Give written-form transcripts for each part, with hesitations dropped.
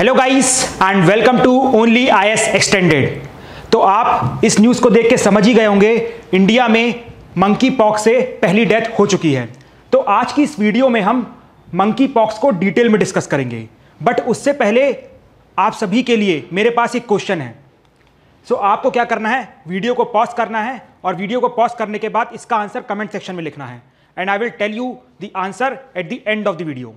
Hello guys and welcome to only IAS extended. तो आप इस न्यूज़ को देख के समझ ही गए होंगे, इंडिया में मंकी पॉक्स से पहली डेथ हो चुकी है। तो आज की इस वीडियो में हम मंकी पॉक्स को डिटेल में डिस्कस करेंगे, बट उससे पहले आप सभी के लिए मेरे पास एक क्वेश्चन है। सो आपको क्या करना है, वीडियो को पॉज करना है और वीडियो को पॉज करने के बाद इसका आंसर कमेंट सेक्शन में लिखना है and I will tell you the answer at the end of the video.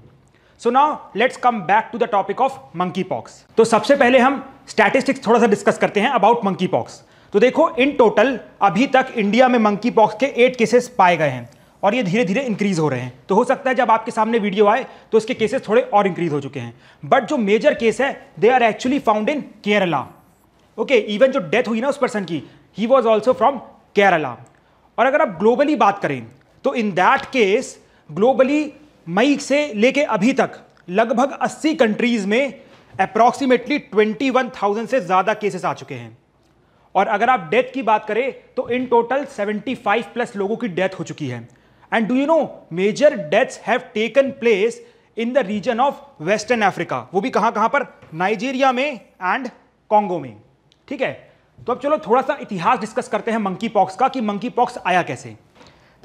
So now let's come back to the topic of monkeypox. तो सबसे पहले हम स्टैटिस्टिक्स थोड़ा सा डिस्कस करते हैं अबाउट मंकी पॉक्स। तो देखो, इन टोटल अभी तक इंडिया में मंकी पॉक्स के 8 केसेस पाए गए हैं और ये धीरे धीरे इंक्रीज हो रहे हैं। तो हो सकता है जब आपके सामने वीडियो आए तो इसके केसेस थोड़े और इंक्रीज हो चुके हैं, बट जो मेजर केस है they are actually found in Kerala. Okay, even जो डेथ हुई ना उस पर्सन की, he was also from Kerala. और अगर आप ग्लोबली बात करें तो इन दैट केस ग्लोबली मई से लेके अभी तक लगभग 80 कंट्रीज में अप्रॉक्सीमेटली 21,000 से ज्यादा केसेस आ चुके हैं। और अगर आप डेथ की बात करें तो इन टोटल 75 प्लस लोगों की डेथ हो चुकी है। And do you know, major deaths have taken place in the region of western Africa. वो भी कहां कहां पर? नाइजीरिया में एंड कॉन्गो में। ठीक है, तो अब चलो थोड़ा सा इतिहास डिस्कस करते हैं मंकी पॉक्स का, कि मंकी पॉक्स आया कैसे।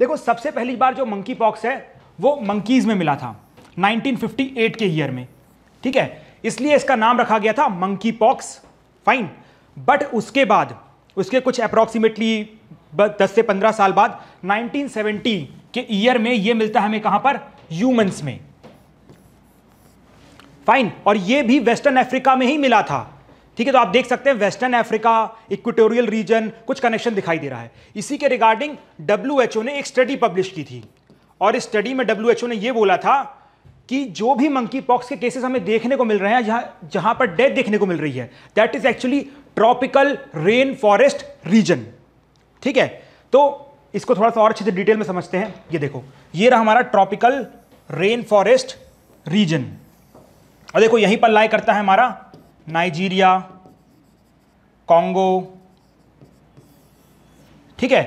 देखो, सबसे पहली बार जो मंकी पॉक्स है वो मंकीज में मिला था 1958 के ईयर में। ठीक है, इसलिए इसका नाम रखा गया था मंकी पॉक्स। फाइन, बट उसके बाद उसके कुछ अप्रॉक्सीमेटली 10 से 15 साल बाद 1970 के ईयर में ये मिलता है हमें कहां पर? ह्यूमंस में। फाइन, और ये भी वेस्टर्न अफ्रीका में ही मिला था। ठीक है, तो आप देख सकते हैं वेस्टर्न अफ्रीका, इक्वेटोरियल रीजन, कुछ कनेक्शन दिखाई दे रहा है। इसी के रिगार्डिंग WHO ने एक स्टडी पब्लिश की थी और इस स्टडी में WHO ने यह बोला था कि जो भी मंकी पॉक्स के केसेस हमें देखने को मिल रहे हैं, जहां पर डेथ देखने को मिल रही है, that is actually tropical rain forest region. ठीक है, तो इसको थोड़ा सा और अच्छे से डिटेल में समझते हैं। ये देखो, ये रहा हमारा ट्रॉपिकल रेन फॉरेस्ट रीजन, और देखो यहीं पर लाई करता है हमारा नाइजीरिया, कॉन्गो। ठीक है,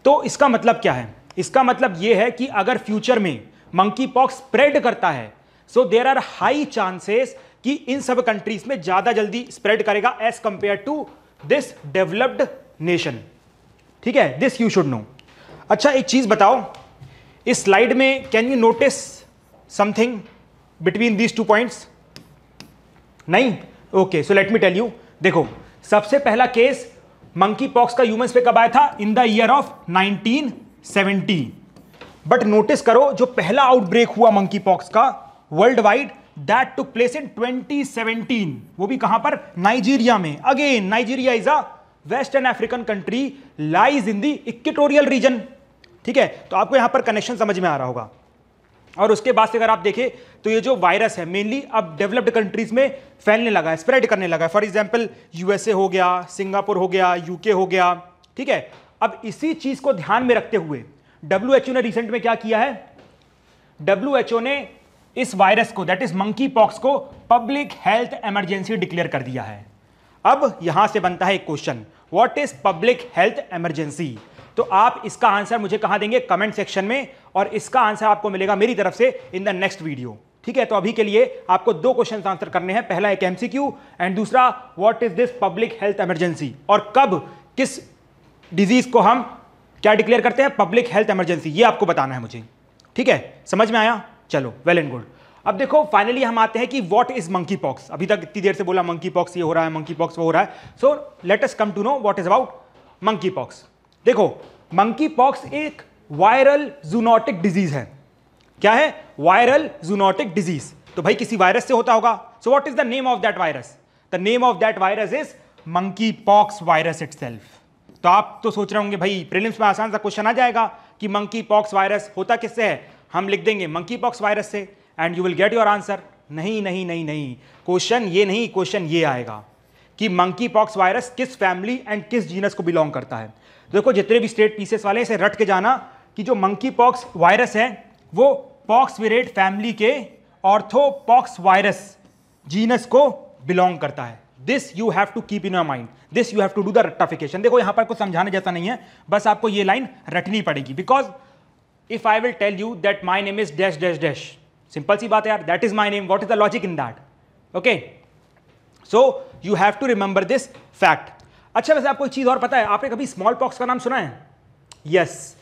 तो इसका मतलब क्या है? इसका मतलब यह है कि अगर फ्यूचर में मंकी पॉक्स स्प्रेड करता है, so there are high chances कि इन सब कंट्रीज में ज्यादा जल्दी स्प्रेड करेगा as compare to this developed nation. ठीक है, दिस यू शुड नो। अच्छा, एक चीज बताओ, इस स्लाइड में can you notice something between these 2 points? नहीं? Okay, so let me tell you. देखो, सबसे पहला केस मंकी पॉक्स का ह्यूमंस पे कब आया था? In the year of 1970। But notice करो, जो पहला आउटब्रेक हुआ मंकी पॉक्स का world wide, that took place in 2017। वो भी कहां पर? नाइजीरिया में। Again, Nigeria is a western African country, lies in the equatorial region. ठीक है, तो आपको यहां पर कनेक्शन समझ में आ रहा होगा। और उसके बाद से अगर आप देखें तो ये जो वायरस है मेनली अब डेवलप्ड कंट्रीज में फैलने लगा है, स्प्रेड करने लगा है। फॉर एग्जांपल USA हो गया, सिंगापुर हो गया, UK हो गया। ठीक है, अब इसी चीज को ध्यान में रखते हुए WHO ने रिसेंट में क्या किया है? WHO ने इस वायरस को, दैट इज मंकी पॉक्स को, पब्लिक हेल्थ इमरजेंसी डिक्लेयर कर दिया है। अब यहां से बनता है एक question, what is public health emergency? तो आप इसका आंसर मुझे कहां देंगे? कमेंट सेक्शन में, और इसका आंसर आपको मिलेगा मेरी तरफ से इन द नेक्स्ट वीडियो। ठीक है, तो अभी के लिए आपको 2 क्वेश्चन आंसर करने हैं। पहला एक MCQ एंड दूसरा what is this public health emergency, और कब किस डिजीज को हम क्या डिक्लेयर करते हैं? Public health emergency. ये आपको बताना है मुझे। ठीक है, समझ में आया? चलो, वेल एंड गुड। अब देखो, फाइनली हम आते हैं कि व्हाट इज मंकी पॉक्स। अभी तक इतनी देर से बोला मंकी पॉक्स ये हो रहा है, मंकी पॉक्स वो हो रहा है। So let us come to know what is about monkeypox. देखो, मंकी पॉक्स एक वायरल जूनोटिक डिजीज है। क्या है? Viral zoonotic disease. तो भाई किसी वायरस से होता होगा। So what is the name of that virus? The name of that virus is monkey pox virus itself. तो आप तो सोच रहे होंगे भाई प्रीलिम्स में आसान सा क्वेश्चन आ जाएगा कि मंकी पॉक्स वायरस होता किससे है? हम लिख देंगे मंकी पॉक्स वायरस से and you will get your answer. नहीं नहीं नहीं नहीं, क्वेश्चन ये नहीं, क्वेश्चन ये आएगा कि मंकी पॉक्स वायरस किस फैमिली एंड किस जीनस को बिलोंग करता है। देखो, जितने भी स्टेट पीसेस वाले इसे रट के जाना कि जो मंकी पॉक्स वायरस है वो पॉक्सविरेट फैमिली के ऑर्थोपॉक्स वायरस जीनस को बिलोंग करता है। This you have to keep in your mind, this you have to do the रट्टाफिकेशन। देखो, यहां पर कुछ समझाने जैसा नहीं है, बस आपको ये लाइन रटनी पड़ेगी। Because if I will tell you that my name is dash dash dash, simple सी बात है यार, that is my name, what is the logic in that? Okay, so you have to remember this fact. अच्छा, वैसे आपको एक चीज और पता है, आपने कभी स्मॉल पॉक्स का नाम सुना है? यस,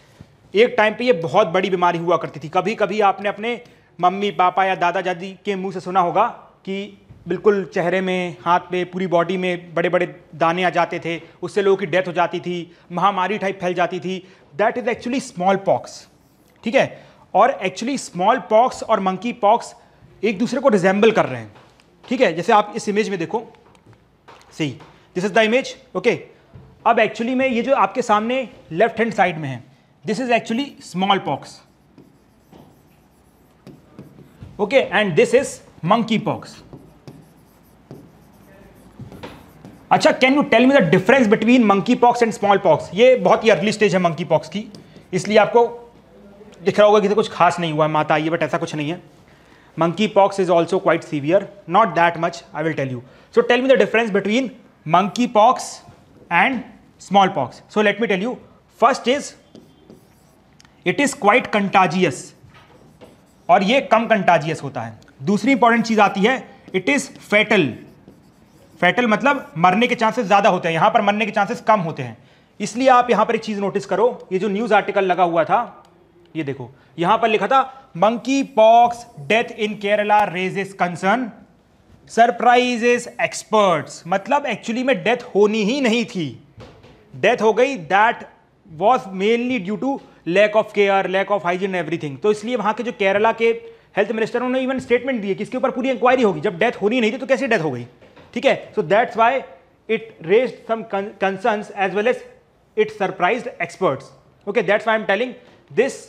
एक टाइम पे ये बहुत बड़ी बीमारी हुआ करती थी। कभी कभी आपने अपने मम्मी पापा या दादा दादी के मुंह से सुना होगा कि बिल्कुल चेहरे में, हाथ पे, पूरी बॉडी में बड़े बड़े दाने आ जाते थे, उससे लोगों की डेथ हो जाती थी, महामारी टाइप फैल जाती थी। That is actually small pox, ठीक है। और एक्चुअली स्मॉल पॉक्स और मंकी पॉक्स एक दूसरे को रिजेंबल कर रहे हैं, ठीक है। जैसे आप इस इमेज में देखो, see this is the image, okay. अब एक्चुअली में ये जो आपके सामने लेफ्ट हैंड साइड में है, this is actually small pox, okay, and this is monkey pox. अच्छा, can you tell me the difference between monkey pox and small pox? ये बहुत ही अर्ली स्टेज है मंकी पॉक्स की, इसलिए आपको दिख रहा होगा कि कुछ खास नहीं हुआ, माता आई, बट ऐसा कुछ नहीं है। Monkey pox is also quite severe, not that much, I will tell you. So tell me the difference between monkey pox and small pox. So let me tell you, first is it is quite contagious, और ये कम contagious होता है। दूसरी important चीज आती है, it is फेटल। फेटल मतलब मरने के चांसेस ज्यादा होते हैं, यहां पर मरने के चांसेस कम होते हैं। इसलिए आप यहां पर एक चीज नोटिस करो, ये जो न्यूज आर्टिकल लगा हुआ था, ये देखो यहां पर लिखा था monkeypox death in Kerala raises concern, surprises experts. मतलब एक्चुअली में डेथ होनी ही नहीं थी, डेथ हो गई, that was mainly due to lack of care, lack of hygiene, everything. तो इसलिए वहां के जो केरला के हेल्थ मिनिस्टर, उन्होंने इवन स्टेटमेंट दिए कि इसके ऊपर पूरी इंक्वायरी होगी। जब डेथ होनी नहीं थी तो कैसे डेथ हो गई, ठीक है। So that's why it raised some concerns as well as it surprised experts, okay. That's why I am telling this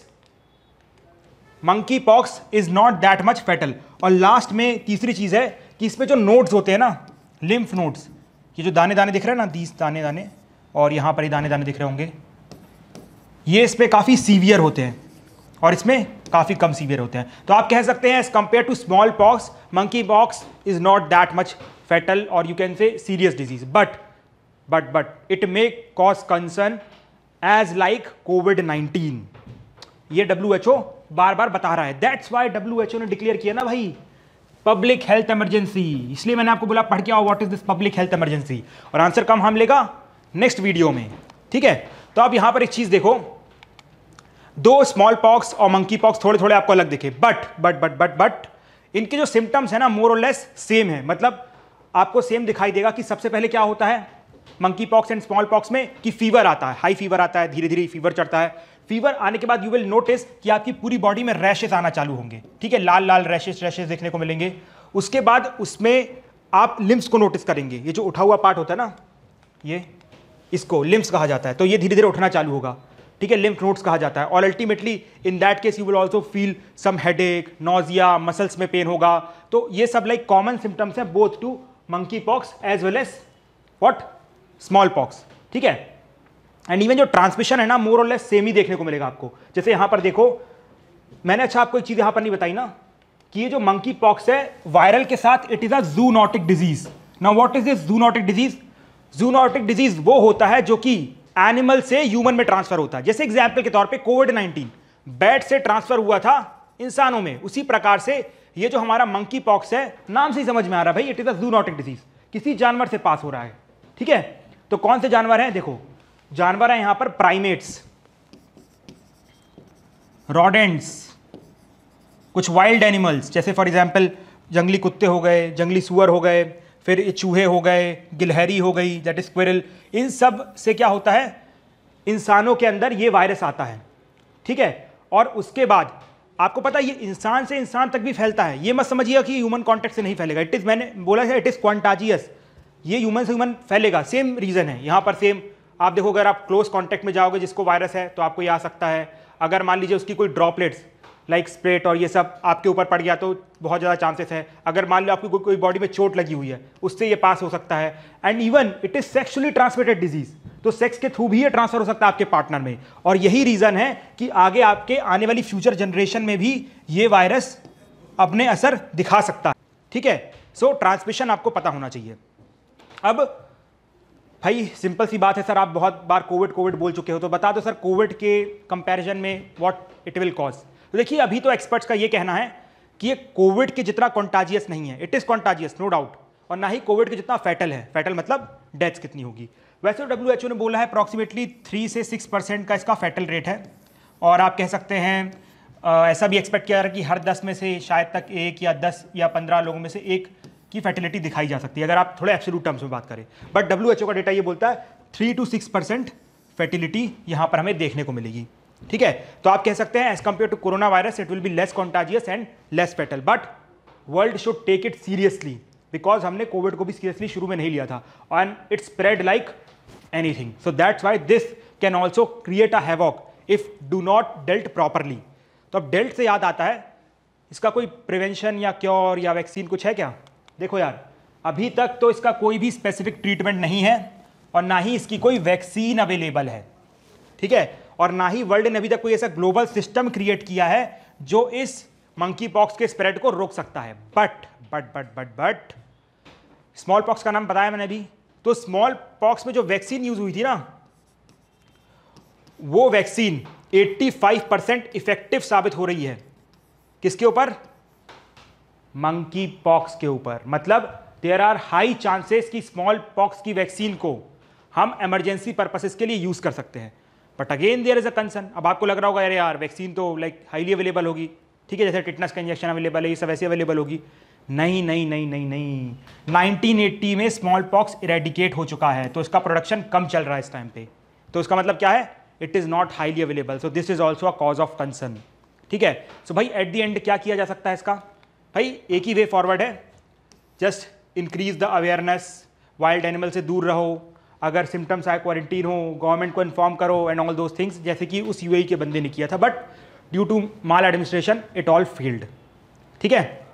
monkey pox is not that much fatal. और लास्ट में तीसरी चीज है कि इसमें जो नोड्स होते हैं ना, लिम्फ नोड्स, ये जो दाने दाने दिख रहे हैं ना, 30 दाने दाने, और यहां पर ही दाने दाने दिख रहे होंगे, ये इस पे काफी सीवियर होते हैं और इसमें काफी कम सीवियर होते हैं। तो आप कह सकते हैं as compare to small pox, monkey pox is not that much fatal, और you can say serious disease, but it may cause concern as like कोविड-19। ये WHO बार बार बता रहा है। दैट्स व्हाई WHO ने डिक्लेयर किया ना भाई, पब्लिक हेल्थ इमरजेंसी। इसलिए मैंने आपको बोला पढ़ के आओ what is this public health emergency, और आंसर कम हम लेगा नेक्स्ट वीडियो में, ठीक है। तो आप यहां पर एक चीज देखो, दो स्मॉल पॉक्स और मंकी पॉक्स थोड़े थोड़े आपको अलग दिखे, बट इनके जो सिम्टम्स है ना मोर और लेस सेम है। मतलब आपको सेम दिखाई देगा कि सबसे पहले क्या होता है monkey pox and small pox में, कि फीवर आता है, हाई फीवर आता है, धीरे धीरे फीवर चढ़ता है। फीवर आने के बाद यू विल नोटिस कि आपकी पूरी बॉडी में रैशेस आना चालू होंगे, ठीक है, लाल लाल रैशेस देखने को मिलेंगे। उसके बाद उसमें आप लिम्स को नोटिस करेंगे, ये जो उठा हुआ पार्ट होता है ना, ये इसको लिम्स कहा जाता है। तो ये धीरे धीरे उठना चालू होगा, ठीक है, लिम्फ नोड्स कहा जाता है। और ultimately in that case you will also feel some headache, nausea, muscles में पेन होगा। तो ये सब लाइक कॉमन सिम्टम्स हैं both to monkeypox as well as what smallpox, ठीक है। एंड इवन जो ट्रांसमिशन है ना मोर और लेस सेम ही देखने को मिलेगा आपको। जैसे यहां पर देखो, मैंने अच्छा आपको एक चीज यहां पर नहीं बताई ना, कि ये जो मंकी पॉक्स है वायरल के साथ it is a zoonotic disease. Now what is this zoonotic disease? Zoonotic disease वो होता है जो कि एनिमल से ह्यूमन में ट्रांसफर होता है। जैसे एग्जाम्पल के तौर पे कोविड-19 बैट से ट्रांसफर हुआ था इंसानों में, उसी प्रकार से ये जो हमारा मंकी पॉक्स है, नाम से ही समझ में आ रहा है भाई, it is a zoonotic disease, किसी जानवर से पास हो रहा है, ठीक है। तो कौन से जानवर हैं? देखो जानवर है यहां पर प्राइमेट्स, रोडेंट्स, कुछ वाइल्ड एनिमल्स, जैसे फॉर एग्जांपल जंगली कुत्ते हो गए, जंगली सुअर हो गए, फिर ये चूहे हो गए, गिलहरी हो गई दैट इज स्क्विरल। इन सब से क्या होता है, इंसानों के अंदर ये वायरस आता है, ठीक है। और उसके बाद आपको पता है ये इंसान से इंसान तक भी फैलता है। ये मत समझिएगा कि ह्यूमन कॉन्टेक्ट से नहीं फैलेगा, इट इज, मैंने बोला है इट इज क्वांटाजियस, ये ह्यूमन से ह्यूमन फैलेगा। सेम रीजन है यहां पर, सेम आप देखो, अगर आप क्लोज कॉन्टेक्ट में जाओगे जिसको वायरस है तो आपको ये आ सकता है। अगर मान लीजिए उसकी कोई ड्रॉपलेट्स लाइक स्प्रेट और ये सब आपके ऊपर पड़ गया तो बहुत ज़्यादा चांसेस है। अगर मान लो आपकी कोई बॉडी में चोट लगी हुई है उससे ये पास हो सकता है। And even it is sexually transmitted disease, तो सेक्स के थ्रू भी ये ट्रांसफर हो सकता है आपके पार्टनर में। और यही रीजन है कि आगे आपके आने वाली फ्यूचर जनरेशन में भी ये वायरस अपने असर दिखा सकता है, ठीक है। सो ट्रांसमिशन आपको पता होना चाहिए। अब भाई सिंपल सी बात है सर, आप बहुत बार कोविड बोल चुके हो, तो बता दो सर कोविड के कंपैरिजन में व्हाट इट विल कॉज। तो देखिए अभी तो एक्सपर्ट्स का ये कहना है कि ये कोविड के जितना कॉन्टाजियस नहीं है, it is contagious no doubt, और ना ही कोविड के जितना फैटल है, फैटल मतलब डेथ्स कितनी होगी। वैसे तो WHO ने बोला है अप्रॉक्सीमेटली 3 से 6% का इसका फैटल रेट है, और आप कह सकते हैं ऐसा भी एक्सपेक्ट किया जा रहा है कि हर 10 में से शायद तक 1 या 10 या 15 लोगों में से एक की फर्टिलिटी दिखाई जा सकती है, अगर आप थोड़े एब्सोल्यूट टर्म्स में बात करें। बट WHO का डेटा ये बोलता है 3 to 6% फर्टिलिटी यहाँ पर हमें देखने को मिलेगी, ठीक है। तो आप कह सकते हैं as compare to corona virus it will be less contagious and less fatal, but world should take it seriously because हमने कोविड को भी सीरियसली शुरू में नहीं लिया था and it spread like anything. So that's why this can also create a havoc if do not dealt properly. तो अब डेल्ट से याद आता है, इसका कोई प्रिवेंशन या क्योर या वैक्सीन कुछ है क्या? देखो यार, अभी तक तो इसका कोई भी स्पेसिफिक ट्रीटमेंट नहीं है और ना ही इसकी कोई वैक्सीन अवेलेबल है, ठीक है। और ना ही वर्ल्ड ने अभी तक कोई ऐसा ग्लोबल सिस्टम क्रिएट किया है जो इस मंकी पॉक्स के स्प्रेड को रोक सकता है। बट स्मॉल पॉक्स का नाम बताया मैंने अभी, तो स्मॉल पॉक्स में जो वैक्सीन यूज हुई थी ना, वो वैक्सीन 85% इफेक्टिव साबित हो रही है। किसके ऊपर? मंकी पॉक्स के ऊपर। मतलब देयर आर हाई चांसेस कि स्मॉल पॉक्स की वैक्सीन को हम इमरजेंसी पर्पसेस के लिए यूज कर सकते हैं। But again there is a concern. अब आपको लग रहा होगा अरे यार वैक्सीन तो लाइक हाईली अवेलेबल होगी, ठीक है, जैसे टिटनस का इंजेक्शन अवेलेबल है, ये सब ऐसे अवेलेबल होगी। नहीं 1980 में स्मॉल पॉक्स इरेडिकेट हो चुका है, तो इसका प्रोडक्शन कम चल रहा है इस टाइम पे। तो इसका मतलब क्या है? It is not highly available, so this is also a cause of concern, ठीक है। सो भाई एट द एंड क्या किया जा सकता है इसका? भाई एक ही वे फॉरवर्ड है, just increase the awareness, wild animal से दूर रहो, अगर सिम्टम्स आए क्वारंटीन हो, गवर्नमेंट को इन्फॉर्म करो एंड ऑल दोज थिंग्स, जैसे कि उस UAE के बंदे ने किया था, but due to maladministration it all failed, ठीक है।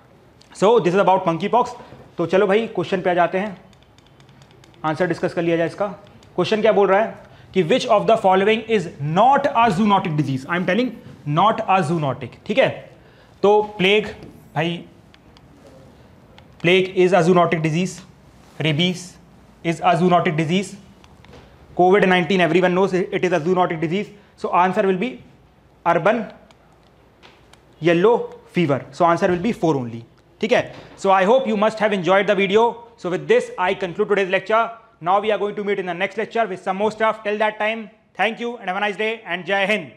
So this is about monkeypox. तो चलो भाई क्वेश्चन पे आ जाते हैं, आंसर डिस्कस कर लिया जाए इसका। क्वेश्चन क्या बोल रहा है कि which of the following is not a zoonotic disease? I am telling not a zoonotic, ठीक है। तो प्लेग, भाई plague is a zoonotic disease, rabies is a zoonotic disease, COVID-19 everyone knows it is a zoonotic disease, so answer will be urban yellow fever, so answer will be 4 only, ठीक है। So I hope you must have enjoyed the video. So with this I conclude today's lecture. Now we are going to meet in the next lecture with some more stuff. Till that time, thank you and have a nice day and Jai Hind.